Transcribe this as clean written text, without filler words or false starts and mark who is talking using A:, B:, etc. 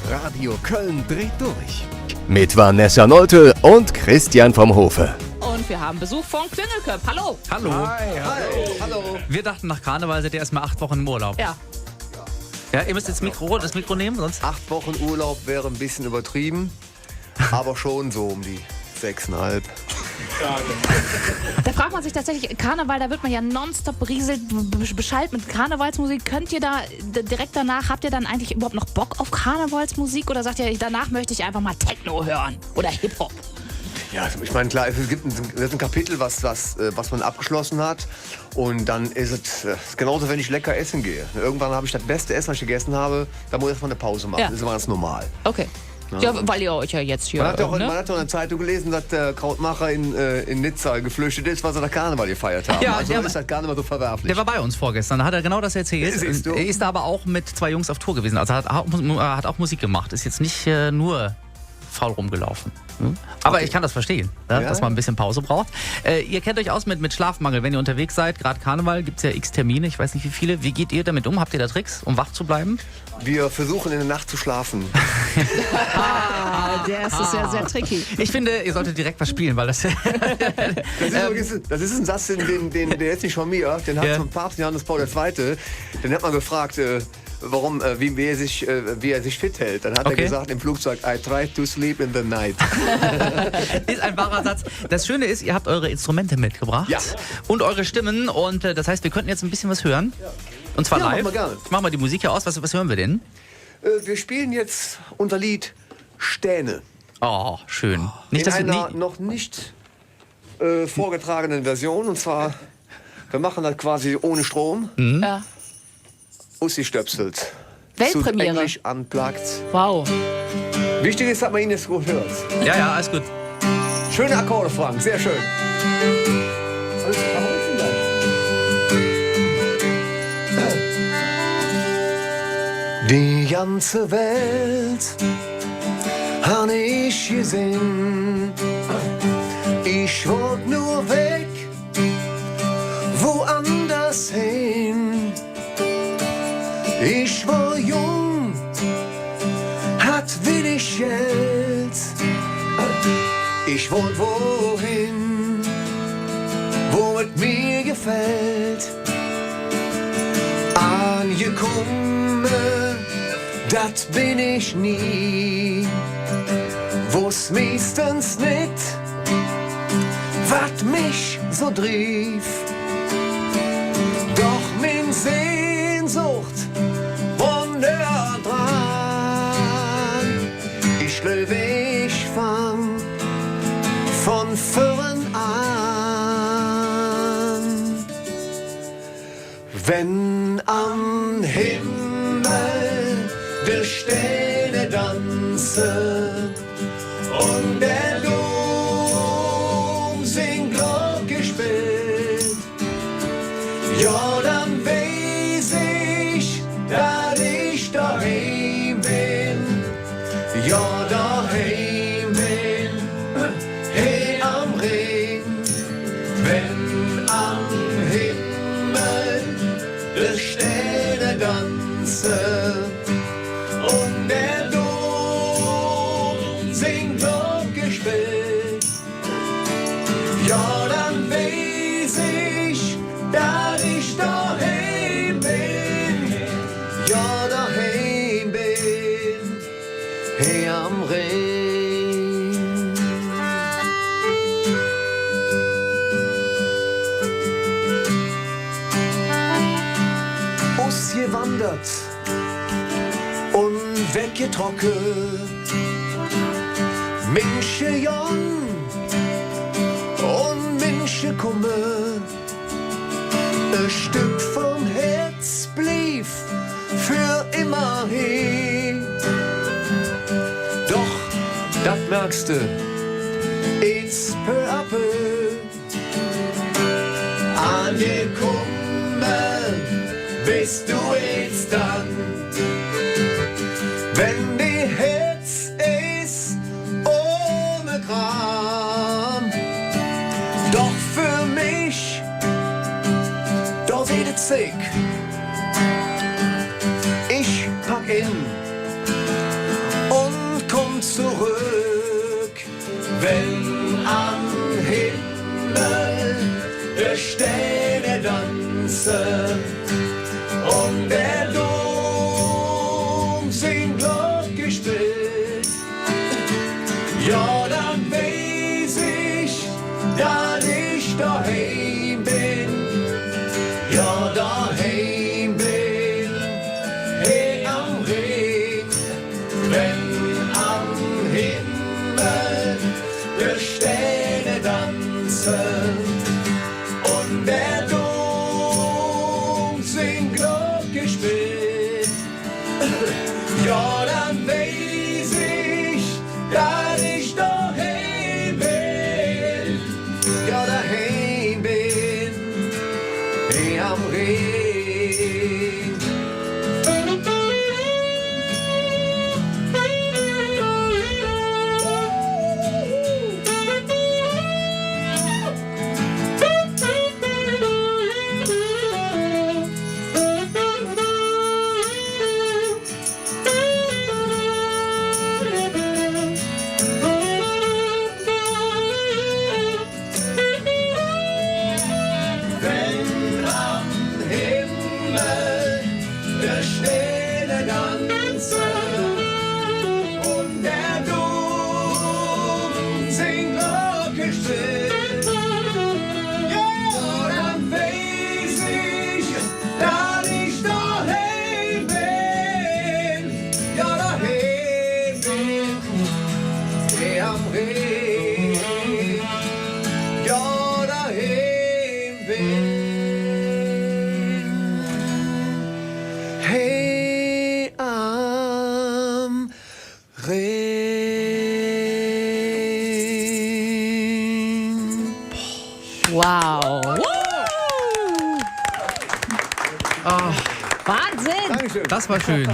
A: Radio Köln dreht durch. Mit Vanessa Nolte und Christian vom Hofe.
B: Und wir haben Besuch von Klingelköp. Hallo.
C: Hallo.
A: Hi. Hallo.
C: Wir dachten, nach Karneval seid ihr erstmal 8 Wochen im Urlaub.
B: Ja.
C: Ja, ihr müsst jetzt das Mikro nehmen, sonst...
D: 8 Wochen Urlaub wäre ein bisschen übertrieben, aber schon so um die 6,5.
B: Da fragt man sich tatsächlich, Karneval, da wird man ja nonstop berieselt, beschallt mit Karnevalsmusik. Könnt ihr da direkt danach, habt ihr dann eigentlich überhaupt noch Bock auf Karnevalsmusik? Oder sagt ihr, danach möchte ich einfach mal Techno hören oder Hip-Hop?
D: Ja, ich meine, klar, es gibt ein Kapitel, was man abgeschlossen hat. Und dann ist es genauso, wenn ich lecker essen gehe. Irgendwann habe ich das beste Essen, was ich gegessen habe, da muss ich erstmal eine Pause machen.
B: Ja.
D: Das ist immer ganz normal.
B: Okay. Ja, weil ihr euch ja jetzt hier...
D: Man hat doch in der Zeitung gelesen, dass der Krautmacher in Nizza geflüchtet ist, weil sie da Karneval gefeiert haben.
C: Ja,
D: also
C: der
D: ist das gar nicht mehr so verwerflich.
C: Der war bei uns vorgestern, da hat er genau das erzählt.
D: Siehst du?
C: Er ist aber auch mit 2 Jungs auf Tour gewesen. Also hat auch Musik gemacht. Ist jetzt nicht nur faul rumgelaufen. Aber ich kann das verstehen, ja, dass man ein bisschen Pause braucht. Ihr kennt euch aus mit Schlafmangel, wenn ihr unterwegs seid. Gerade Karneval gibt es ja x Termine, ich weiß nicht wie viele. Wie geht ihr damit um? Habt ihr da Tricks, um wach zu bleiben?
D: Wir versuchen in der Nacht zu schlafen.
B: Der ist sehr, sehr tricky.
C: Ich finde, ihr solltet direkt was spielen, weil das...
D: Das ist ein Satz, der ist nicht von mir. Den hat vom Papst Johannes Paul II. Den hat man gefragt, wie er sich fit hält. Dann hat er gesagt im Flugzeug, I try to sleep in the night.
C: Ist ein wahrer Satz. Das Schöne ist, ihr habt eure Instrumente mitgebracht.
D: Ja.
C: Und eure Stimmen. Und das heißt, wir könnten jetzt ein bisschen was hören. Und zwar live.
D: Machen wir gerne.
C: Ich mach mal die Musik hier aus. Was hören wir denn?
D: Wir spielen jetzt unser Lied Stähne.
C: Oh, schön.
D: In einer noch nicht vorgetragenen Version. Und zwar, wir machen das quasi ohne Strom.
B: Ja.
D: Ussi stöpselt.
B: Weltpremiere.
D: Zu Englisch unplugged.
B: Wow.
D: Wichtig ist, dass man ihn jetzt gut hört.
C: Ja, alles gut.
D: Schöne Akkorde, Frank. Sehr schön. Die ganze Welt han ich gesehen. Ich wollt nur weg, woanders hin. Ich war jung, hat wenig Geld. Ich wollt wohin, wo es mir gefällt. Angekommen, das bin ich nie. Wo's meistens nicht, wat mich so trief. Doch min Sehnsucht wunder dran. Ich löwe, ich fang von vorn an. Wenn am Himmel die Sterne tanzen und der Dom singt Glocke spielt, ja, dann weiß ich, dass ich daheim bin, ja, daheim bin, hey am Ring. Wenn am Himmel die Sterne tanzen und der Dom singt Glocke spielt, ja, dann weiß ich, dass ich daheim bin, ja, daheim bin, hey am Ring. Ausgewandert und weggetrocknet, Menschen jung und Menschen kommen. Ein Stück vom Herz blieb für immer hin. Doch, das merkst du, it's peu à peu. Angekommen bist du jetzt dann, wenn die Herz ist ohne Kram. Doch für mich, da wird es sick. Ich pack in tanzen und der Dom singt Glocke spielt. Ja, dann weiß ich, dass ich daheim bin. Ja, daheim bin, hey am Ring, wenn am Himmel die Sterne tanzen und der Dom singt Glocke spielt. Ja, dann weiß ich, dass ich daheim bin. Ja, daheim bin, hey am Ring. Wenn am Himmel der Sterne tanzen und der Dom singt Glocke still, ja, dann weiß ich, dass ich daheim bin. Ja, daheim bin, hey am Ring. Ja, daheim bin. Hey am Ring.
B: Wow.
C: Oh,
B: Wahnsinn.
D: Dankeschön.
C: das war schön.